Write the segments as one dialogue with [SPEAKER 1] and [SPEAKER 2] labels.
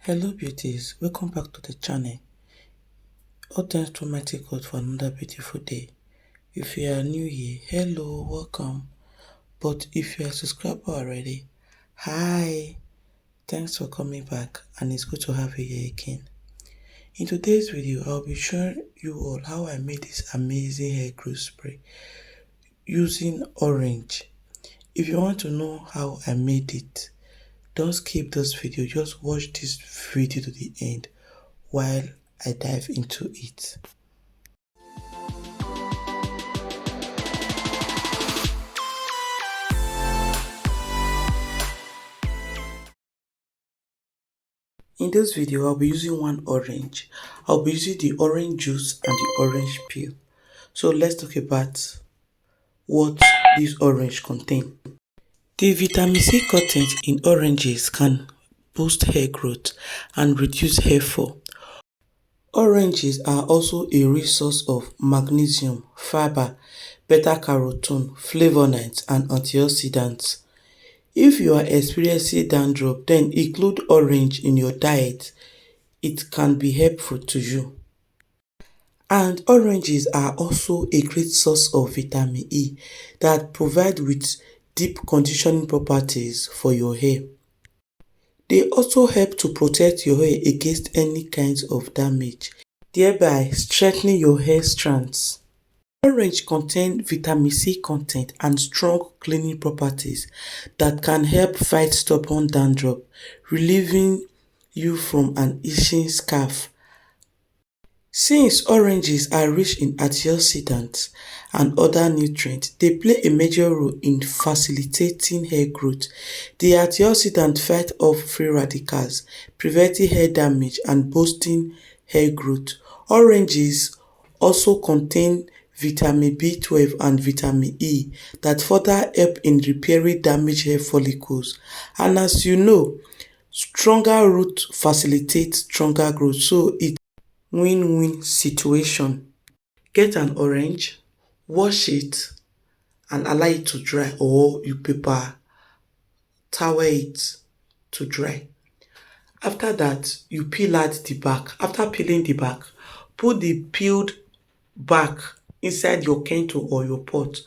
[SPEAKER 1] Hello beauties, welcome back to the channel. All thanks to Almighty God for another beautiful day. If you are new here, hello, welcome. But if you are a subscriber already, hi, thanks for coming back and it's good to have you here again. In today's video, I'll be showing you all how I made this amazing hair growth spray using orange. If you want to know how I made it, don't skip this video, just watch this video to the end while I dive into it. In this video, I'll be using one orange. I'll be using the orange juice and the orange peel. So let's talk about what this orange contains. The vitamin C content in oranges can boost hair growth and reduce hair fall. Oranges are also a rich source of magnesium, fiber, beta-carotene, flavonoids, and antioxidants. If you are experiencing dandruff, then include orange in your diet. It can be helpful to you. And oranges are also a great source of vitamin E that provide with deep conditioning properties for your hair. They also help to protect your hair against any kinds of damage, thereby strengthening your hair strands. Orange contains vitamin C content and strong cleaning properties that can help fight stubborn dandruff, relieving you from an itching scalp. Since oranges are rich in antioxidants and other nutrients, they play a major role in facilitating hair growth. The antioxidants fight off free radicals, preventing hair damage and boosting hair growth. Oranges also contain vitamin B12 and vitamin E that further help in repairing damaged hair follicles. And as you know, stronger root facilitates stronger growth, so it's win-win situation. Get an orange, wash it and allow it to dry, or you paper towel it to dry. After that, you peel out the back. After peeling the back, put the peeled back inside your kettle or your pot.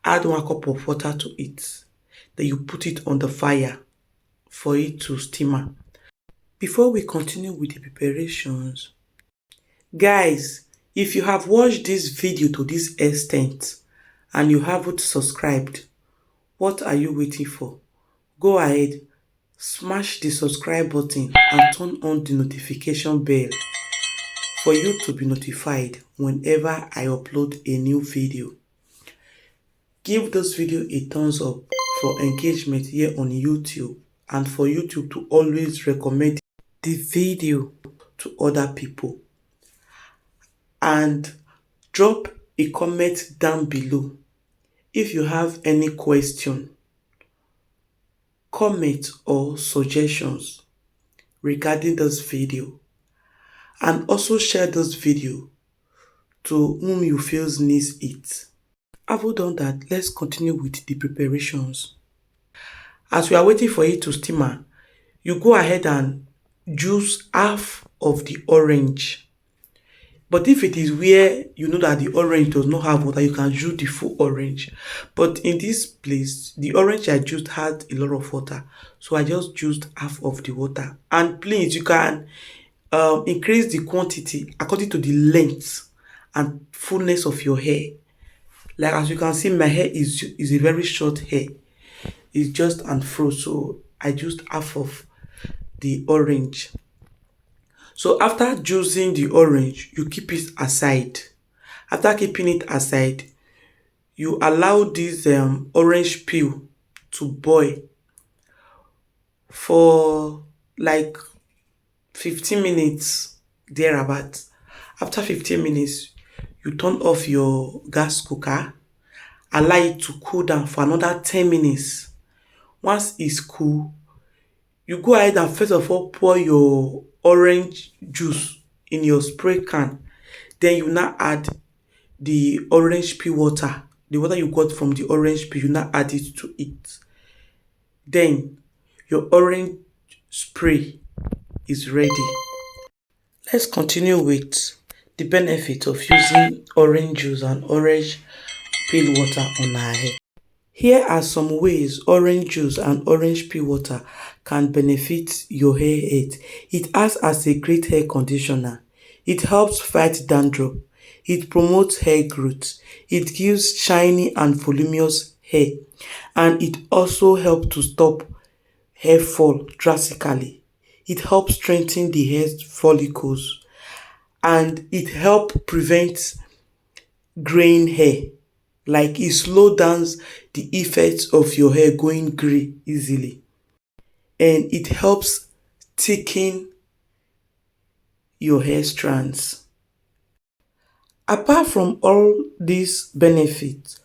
[SPEAKER 1] Add 1 cup of water to it. Then you put it on the fire for it to simmer. Before we continue with the preparations, guys, if you have watched this video to this extent and you haven't subscribed, what are you waiting for? Go ahead, smash the subscribe button and turn on the notification bell for you to be notified whenever I upload a new video. Give this video a thumbs up for engagement here on YouTube and for YouTube to always recommend the video to other people. And drop a comment down below if you have any question, comment or suggestions regarding this video, and also share this video to whom you feel needs it. Having done that, let's continue with the preparations. As we are waiting for it to simmer, you go ahead and juice half of the orange. But if it is where you know that the orange does not have water, you can juice the full orange. But in this place, the orange I juiced had a lot of water, so I just juiced half of the water. And please, you can increase the quantity according to the length and fullness of your hair. Like as you can see, my hair is a very short hair. It's just and fro, so I juiced half of the orange. So after juicing the orange, you keep it aside. After keeping it aside, you allow this orange peel to boil for like 15 minutes thereabout. After 15 minutes, you turn off your gas cooker, allow it to cool down for another 10 minutes. Once it's cool, you go ahead and first of all pour your orange juice in your spray can. Then you now add the orange peel water, the water you got from the orange peel, you now add it to it. Then your orange spray is ready. Let's continue with the benefit of using orange juice and orange peel water on our hair. Here are some ways orange juice and orange peel water can benefit your hair health. It acts as a great hair conditioner. It helps fight dandruff. It promotes hair growth. It gives shiny and voluminous hair. And it also helps to stop hair fall drastically. It helps strengthen the hair follicles and it helps prevent graying hair. Like it slows down the effects of your hair going gray easily. And it helps thicken your hair strands. Apart from all these benefits,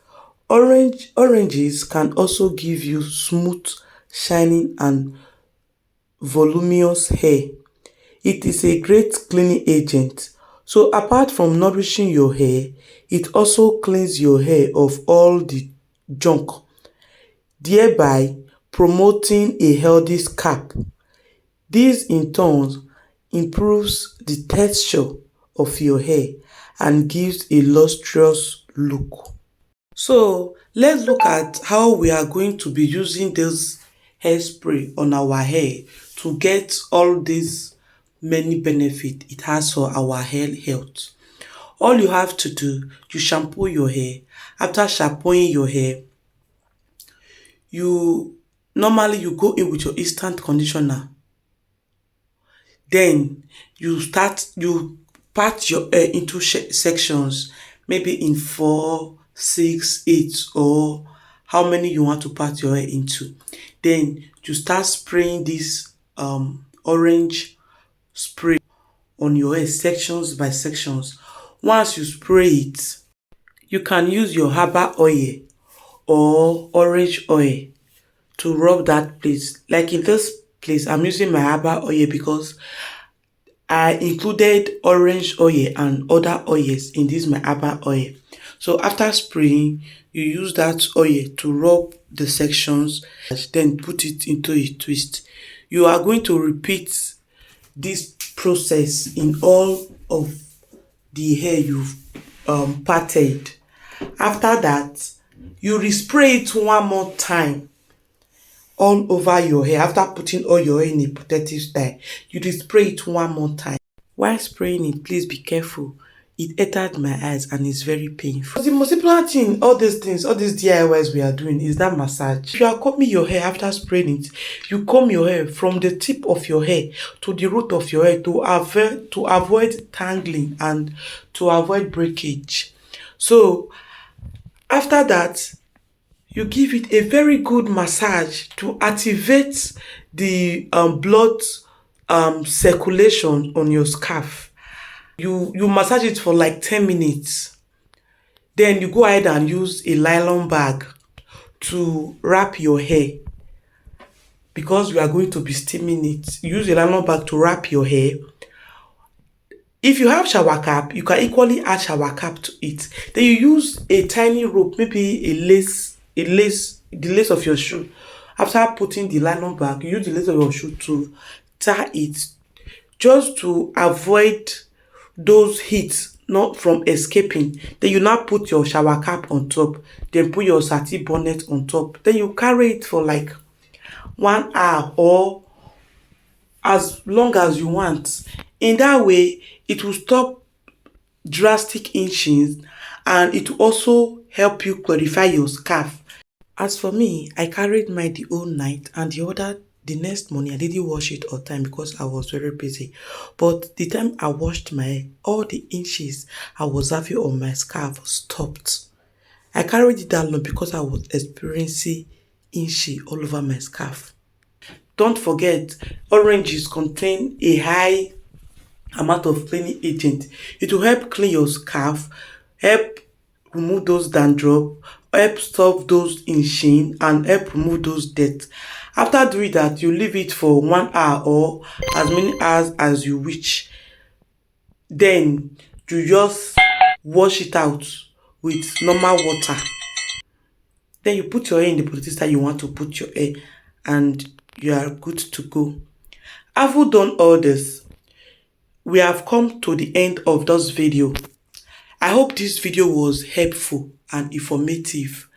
[SPEAKER 1] oranges can also give you smooth, shining and voluminous hair. It is a great cleaning agent. So apart from nourishing your hair, it also cleans your hair of all the junk, thereby promoting a healthy scalp. This in turn improves the texture of your hair and gives a lustrous look. So let's look at how we are going to be using this hairspray on our hair to get all these many benefits it has for our hair health. All you have to do, you shampoo your hair. After shampooing your hair, you normally go in with your instant conditioner. Then you part your hair into sections, maybe in 4, 6, 8, or how many you want to part your hair into. Then you start spraying this orange spray on your hair sections by sections. Once you spray it, you can use your herbal oil or orange oil to rub that place. Like in this place, I'm using my herbal oil because I included orange oil and other oils in this my herbal oil. So after spraying, you use that oil to rub the sections, then put it into a twist. You are going to repeat this process in all of the hair you've parted. After that, you respray it one more time all over your hair. After putting all your hair in a protective style, you respray it one more time. While spraying it, please be careful. It entered my eyes and it's very painful. The most important thing, all these things, all these DIYs we are doing is that massage. If you are combing your hair after spraying it, you comb your hair from the tip of your hair to the root of your hair to avoid tangling and to avoid breakage. So after that, you give it a very good massage to activate the blood circulation on your scalp. You massage it for like 10 minutes. Then you go ahead and use a nylon bag to wrap your hair. Because we are going to be steaming it, use a nylon bag to wrap your hair. If you have shower cap, you can equally add shower cap to it. Then you use a tiny rope, maybe the lace of your shoe. After putting the nylon bag, you use the lace of your shoe to tie it, just to avoid those heat not from escaping. Then you now put your shower cap on top, then put your satin bonnet on top. Then you carry it for like 1 hour or as long as you want. In that way, it will stop drastic itching and it will also help you clarify your scalp. As for me, I carried mine the whole night and the next morning I didn't wash it on time because I was very busy. But the time I washed my hair, all the inches I was having on my scalp stopped. I carried it that long because I was experiencing inchy all over my scalp. Don't forget, oranges contain a high amount of cleaning agent. It will help clean your scalp, help remove those dandruff, help stop those itching and help remove those dirt. After doing that, you leave it for 1 hour or as many hours as you wish. Then you just wash it out with normal water. Then you put your hair in the position that you want to put your hair and you are good to go. Having done all this, we have come to the end of this video. I hope this video was helpful and informative.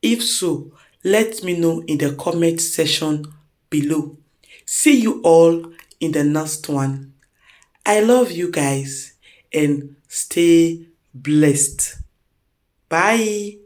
[SPEAKER 1] If so, let me know in the comment section below. See you all in the next one. I love you guys and stay blessed. Bye.